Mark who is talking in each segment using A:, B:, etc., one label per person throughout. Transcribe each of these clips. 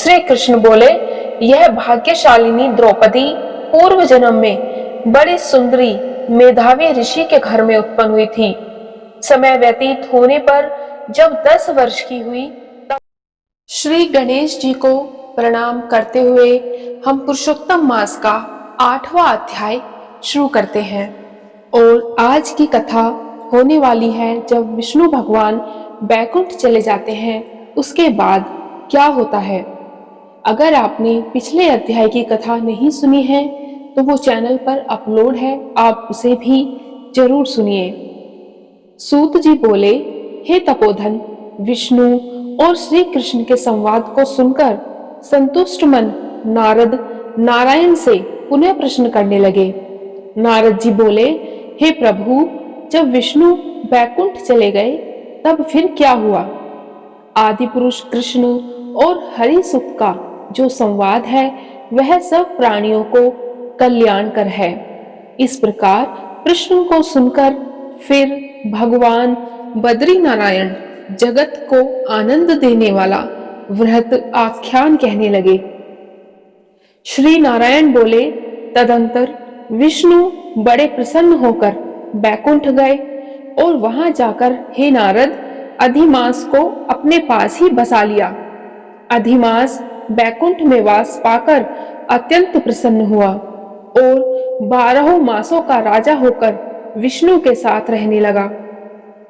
A: श्री कृष्ण बोले, यह भाग्यशालिनी द्रौपदी पूर्व जन्म में बड़ी सुंदरी मेधावी ऋषि के घर में उत्पन्न हुई थी। समय व्यतीत होने पर जब 10 वर्ष की हुई तब श्री गणेश जी को प्रणाम करते हुए हम पुरुषोत्तम मास का 8वां अध्याय शुरू करते हैं। और आज की कथा होने वाली है जब विष्णु भगवान बैकुंठ चले जाते हैं उसके बाद क्या होता है। अगर आपने पिछले अध्याय की कथा नहीं सुनी है तो वो चैनल पर अपलोड है, आप उसे भी जरूर सुनिए। सूत जी बोले, हे तपोधन, विष्णु और श्री कृष्ण के संवाद को सुनकर संतुष्ट मन नारद नारायण से पुनः प्रश्न करने लगे। नारद जी बोले, हे प्रभु, जब विष्णु बैकुंठ चले गए तब फिर क्या हुआ? आदि पुरुष कृष्ण और हरि सुत का जो संवाद है वह सब प्राणियों को कल्याणकर है। इस प्रकार प्रश्न को सुनकर फिर भगवान बद्री नारायण जगत को आनंद देने वाला वृहत आख्यान कहने लगे। श्री नारायण बोले, तदंतर विष्णु बड़े प्रसन्न होकर बैकुंठ गए और वहां जाकर हे नारद अधिमास को अपने पास ही बसा लिया। अधिमास बैकुंठ में वास पाकर अत्यंत प्रसन्न हुआ और 12 मासों का राजा होकर विष्णु के साथ रहने लगा।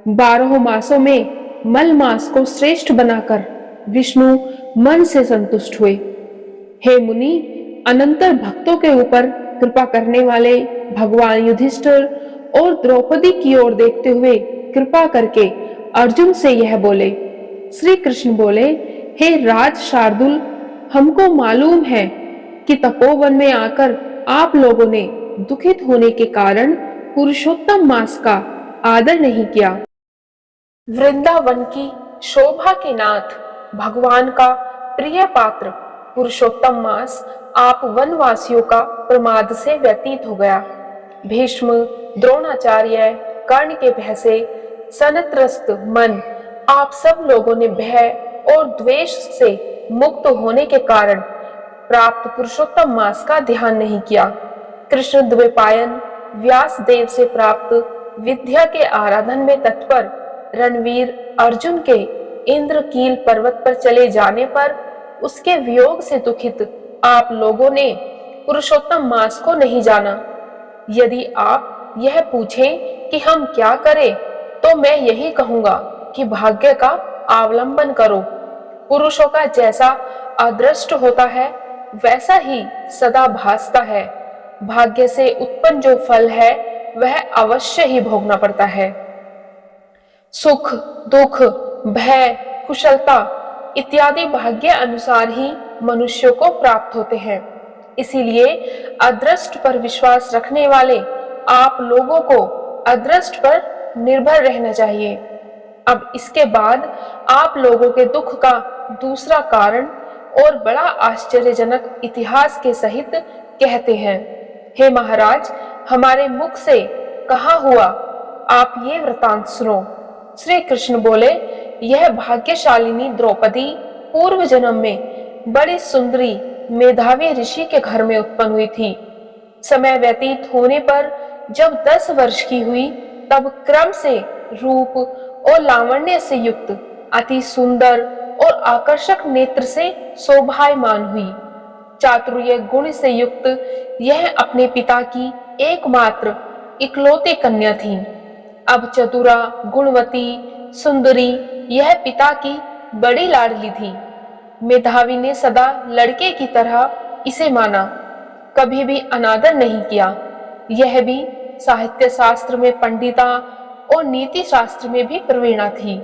A: 12 मासों में मल मास को श्रेष्ठ बनाकर विष्णु मन से संतुष्ट हुए। हे मुनि, अनंतर भक्तों के ऊपर कृपा करने वाले भगवान युधिष्ठिर और द्रौपदी की ओर देखते हुए कृपा करके अर्जुन से यह बोले। श्री कृष्ण बोले, हे राज शार्दुल, हमको मालूम है कि तपोवन में आकर आप लोगों ने दुखित होने के कारण पुरुषोत्तम मास का आदर नहीं किया। वृंदावन की शोभा के नाथ भगवान का प्रिय पात्र पुरुषोत्तम मास आप वनवासियों का प्रमाद से व्यतीत हो गया। भीष्म, द्रोणाचार्य, कर्ण के भय से सनत्रस्त मन आप सब लोगों ने भय और द्वेष से मुक्त होने के कारण प्राप्त पुरुषोत्तम मास का ध्यान नहीं किया। कृष्ण द्वैपायन व्यास देव से प्राप्त विद्या के आराधन में तत्पर रणवीर अर्जुन के इंद्रकील पर्वत पर चले जाने पर उसके वियोग से दुखित आप लोगों ने पुरुषोत्तम मास को नहीं जाना। यदि आप यह पूछें कि हम क्या करें तो मैं यही कहूंगा कि भाग्य का अवलंबन करो। पुरुषों का जैसा अदृष्ट होता है वैसा ही सदा भासता है। भाग्य से उत्पन्न जो फल है वह अवश्य ही भोगना पड़ता है। सुख, दुख, भय, कुशलता इत्यादि भाग्य अनुसार ही मनुष्यों को प्राप्त होते हैं। इसीलिए अदृष्ट पर विश्वास रखने वाले आप लोगों को अदृष्ट पर निर्भर रहना चाहिए। अब इसके बाद आप लोगों के दुख का दूसरा कारण और बड़ा आश्चर्यजनक इतिहास के सहित कहते हैं। हे महाराज, हमारे मुख से कहा हुआ आप ये वृतांत सुनो। श्री कृष्ण बोले, यह भाग्यशालिनी द्रौपदी पूर्व जन्म में बड़ी सुंदरी मेधावी ऋषि के घर में उत्पन्न हुई थी। समय व्यतीत होने पर जब 10 वर्ष की हुई तब क्रम से रूप और लावण्य से युक्त अति सुंदर और आकर्षक नेत्र से शोभायमान हुई। चातुर्य गुण से युक्त यह अपने पिता की एकमात्र इकलौती कन्या थी। अब चतुरा, गुणवती, सुंदरी यह पिता की बड़ी लाडली थी। मेधावी ने सदा लड़के की तरह इसे माना, कभी भी अनादर नहीं किया। यह भी साहित्य शास्त्र में पंडिता और नीति शास्त्र में भी प्रवीणा थी।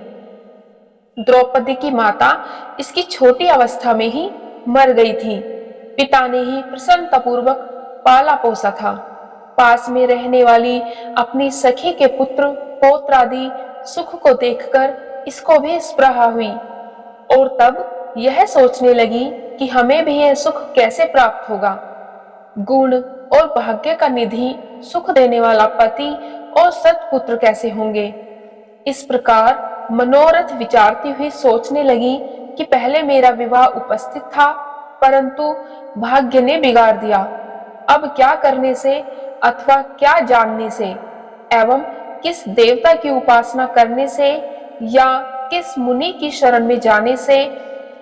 A: द्रौपदी की माता इसकी छोटी अवस्था में ही मर गई थी। पिता ने ही प्रसन्नतापूर्वक पाला पोसा था। पास में रहने वाली अपनी सखी के पुत्र पौत्र आदि सुख को देखकर इसको भी स्पृहा हुई और तब यह सोचने लगी कि हमें भी यह सुख कैसे प्राप्त होगा। गुण और भाग्य का निधि सुख देने वाला पति और सत्पुत्र कैसे होंगे। इस प्रकार मनोरथ विचारती हुई सोचने लगी कि पहले मेरा विवाह उपस्थित था, परंतु भाग्य ने बिगाड़ दिया। अब क्या करने से अथवा क्या जानने से एवं किस देवता की उपासना करने से या किस मुनि की शरण में जाने से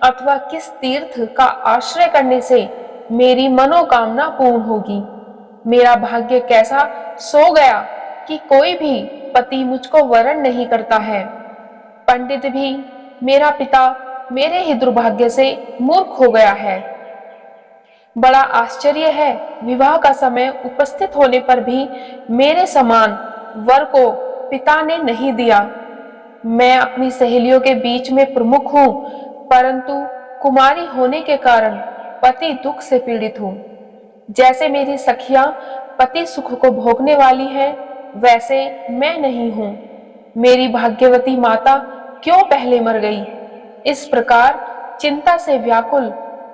A: अथवा किस तीर्थ का आश्रय करने से मेरी मनोकामना पूर्ण होगी। मेरा भाग्य कैसा सो गया कि कोई भी पति मुझको वरण नहीं करता है। पंडित भी, मेरा पिता मेरे ही दुर्भाग्य से मूर्ख हो गया है। बड़ा आश्चर्य है, विवाह का समय उपस्थित होने पर भी मेरे समान वर को पिता ने नहीं दिया। मैं अपनी सहेलियों के बीच में प्रमुख हूँ, परंतु कुमारी होने के कारण पति दुख से पीड़ित हूँ। जैसे मेरी सखियां पति सुख को भोगने वाली हैं, वैसे मैं नहीं हूँ। मेरी भाग्यवती माता क्यों पहले मर गई? इस प्रकार चिंता से व्याकुल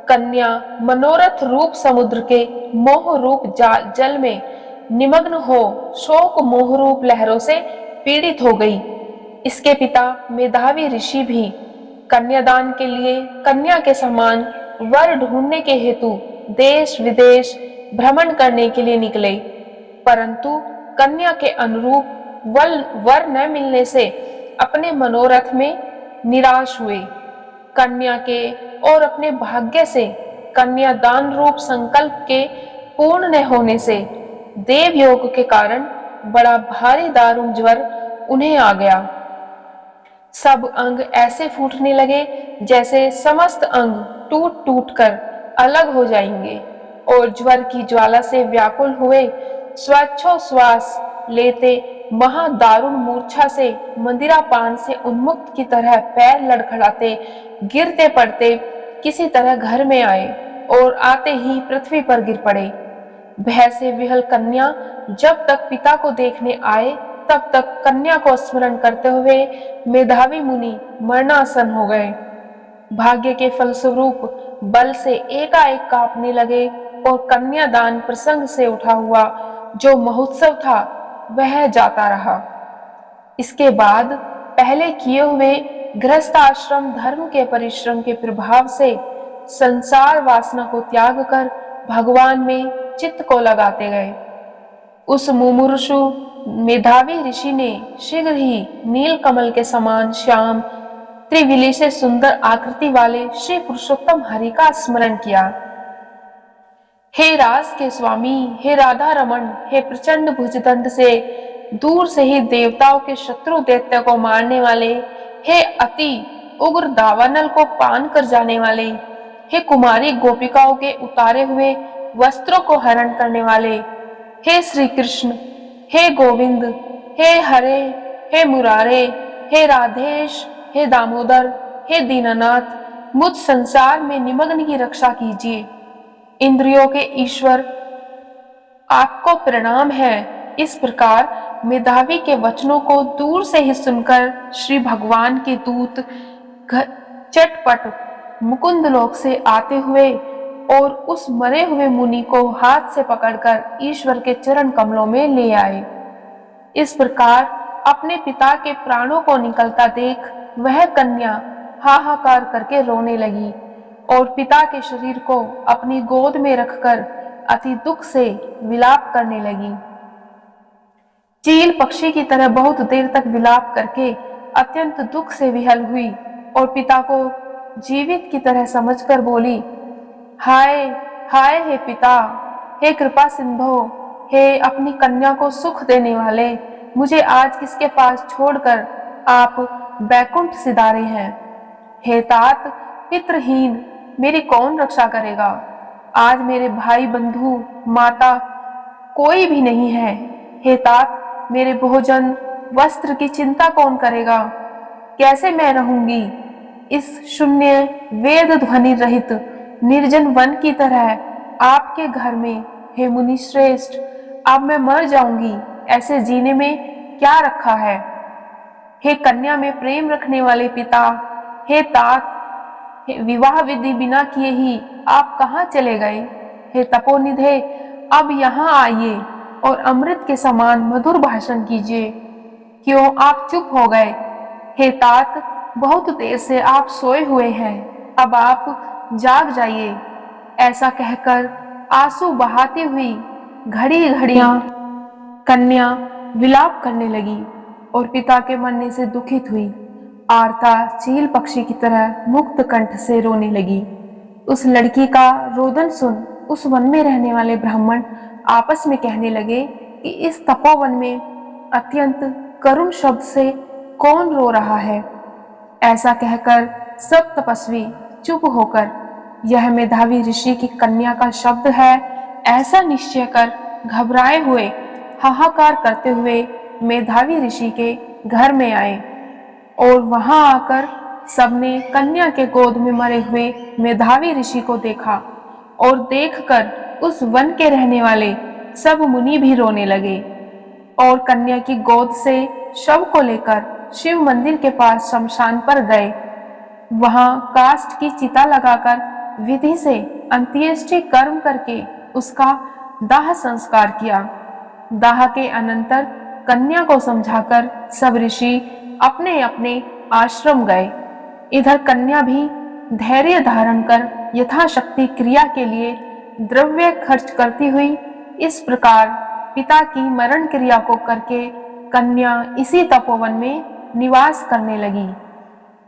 A: कन्या मनोरथ रूप समुद्र के मोह रूप जल में निमग्न हो शोक मोह रूप लहरों से पीड़ित हो गई। इसके पिता मेधावी ऋषि भी कन्यादान के लिए कन्या के समान वर ढूंढने के हेतु देश विदेश भ्रमण करने के लिए निकले, परंतु कन्या के अनुरूप वर न मिलने से अपने मनोरथ में निराश हुए। कन्या के और अपने भाग्य से कन्यादान रूप संकल्प के पूर्ण न होने से देव योग के कारण बड़ा भारी दारुण ज्वर उन्हें आ गया। सब अंग ऐसे फूटने लगे जैसे समस्त अंग टूट टूट कर अलग हो जाएंगे और ज्वर की ज्वाला से व्याकुल हुए श्वासोच्छ्वास लेते महादारुण मूर्छा से मंदिरा पान से उन्मुक्त की तरह पैर लड़खड़ाते गिरते पड़ते किसी तरह घर में आए और आते ही पृथ्वी पर गिर पड़े। भय से विहल कन्या जब तक पिता को देखने आए तब तक कन्या को स्मरण करते हुए मेधावी मुनि मरणासन हो गए। भाग्य के फलस्वरूप बल से एकाएक कांपने लगे और कन्यादान प्रसंग से उठा हुआ जो महोत्सव था वह जाता रहा। इसके बाद पहले किए हुए गृहस्थ आश्रम धर्म के परिश्रम के प्रभाव से संसार वासना को त्याग कर भगवान में चित्त को लगाते गए। उस मुमुर्षु मेधावी ऋषि ने शीघ्र ही नील कमल के समान श्याम त्रिविली से सुंदर आकृति वाले श्री पुरुषोत्तम हरि का स्मरण किया। हे रास के स्वामी, हे राधा रमन, हे प्रचंड भुजदंड से दूर से ही देवताओं के शत्रु दैत्य को मारने वाले, हे अति उग्र दावानल को पान कर जाने वाले, हे कुमारी गोपिकाओं के उतारे हुए वस्त्रों को हरण करने वाले, हे श्री कृष्ण, हे गोविंद, हे हरे, हे मुरारे, हे राधेश, हे दामोदर, हे दीननाथ, मुझ संसार में निमग्न की रक्षा कीजिए। इंद्रियों के ईश्वर आपको प्रणाम है। इस प्रकार मेधावी के वचनों को दूर से ही सुनकर श्री भगवान के दूत चटपट मुकुंद लोक से आते हुए और उस मरे हुए मुनि को हाथ से पकड़कर ईश्वर के चरण कमलों में ले आए। इस प्रकार अपने पिता के प्राणों को निकलता देख वह कन्या हाहाकार करके रोने लगी और पिता के शरीर को अपनी गोद में रखकर अति दुख से विलाप करने लगी। चील पक्षी की तरह बहुत देर तक विलाप करके अत्यंत दुख से विहल हुई और पिता को जीवित की तरह समझकर बोली, हाय हाय हे पिता, हे कृपा सिंधो, हे अपनी कन्या को सुख देने वाले, मुझे आज किसके पास छोड़कर आप बैकुंठ सिधारे हैं। हे तात, पितृहीन मेरी कौन रक्षा करेगा? आज मेरे भाई बंधु माता कोई भी नहीं है। हे तात, मेरे भोजन वस्त्र की चिंता कौन करेगा? कैसे मैं रहूंगी इस शून्य वेद ध्वनि रहित निर्जन वन की तरह आपके घर में? हे मुनि श्रेष्ठ, अब मैं मर जाऊंगी, ऐसे जीने में क्या रखा है? हे कन्या में प्रेम रखने वाले पिता, हे तात, विवाह विधि बिना किए ही आप कहाँ चले गए? हे तपोनिधे, अब यहाँ आइए और अमृत के समान मधुर भाषण कीजिए। क्यों आप चुप हो गए? हे तात, बहुत देर से आप सोए हुए हैं, अब आप जाग जाइए। ऐसा कहकर आंसू बहाती हुई घड़ी घड़ियां कन्या विलाप करने लगी और पिता के मरने से दुखित हुई आरता चील पक्षी की तरह मुक्त कंठ से रोने लगी। उस लड़की का रोदन सुन उस वन में रहने वाले ब्राह्मण आपस में कहने लगे कि इस तपोवन में अत्यंत करुण शब्द से कौन रो रहा है। ऐसा कहकर सब तपस्वी चुप होकर यह मेधावी ऋषि की कन्या का शब्द है ऐसा निश्चय कर घबराए हुए हाहाकार करते हुए मेधावी ऋषि के घर में आए और वहां आकर सबने कन्या के गोद में मरे हुए मेधावी ऋषि को देखा और देखकर उस वन के रहने वाले सब मुनि भी रोने लगे और कन्या की गोद से शव को लेकर शिव मंदिर के पास शमशान पर गए। वहां काष्ठ की चिता लगाकर विधि से अंत्येष्टि कर्म करके उसका दाह संस्कार किया। दाह के अनंतर कन्या को समझाकर सब ऋषि अपने अपने आश्रम गए। इधर कन्या भी धैर्य धारण कर यथाशक्ति क्रिया के लिए द्रव्य खर्च करती हुई इस प्रकार पिता की मरण क्रिया को करके कन्या इसी तपोवन में निवास करने लगी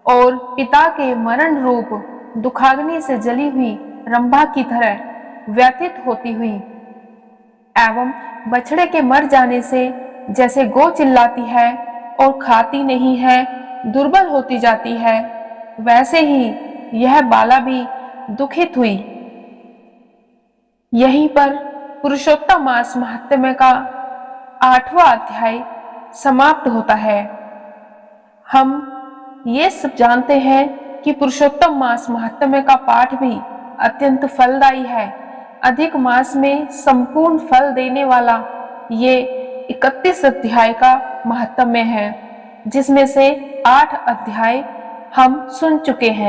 A: और पिता के मरण रूप दुखाग्नि से जली हुई रंभा की तरह व्यथित होती हुई एवं बछड़े के मर जाने से जैसे गौ चिल्लाती है और खाती नहीं है, दुर्बल होती जाती है, वैसे ही यह बाला भी दुखित हुई। यहीं पर पुरुषोत्तम मास महात्म्य का 8वां अध्याय समाप्त होता है। हम ये सब जानते हैं कि पुरुषोत्तम मास महात्म्य का पाठ भी अत्यंत फलदायी है। अधिक मास में संपूर्ण फल देने वाला ये 31 अध्याय का महात्म्य है, जिसमें से 8 अध्याय हम सुन चुके हैं।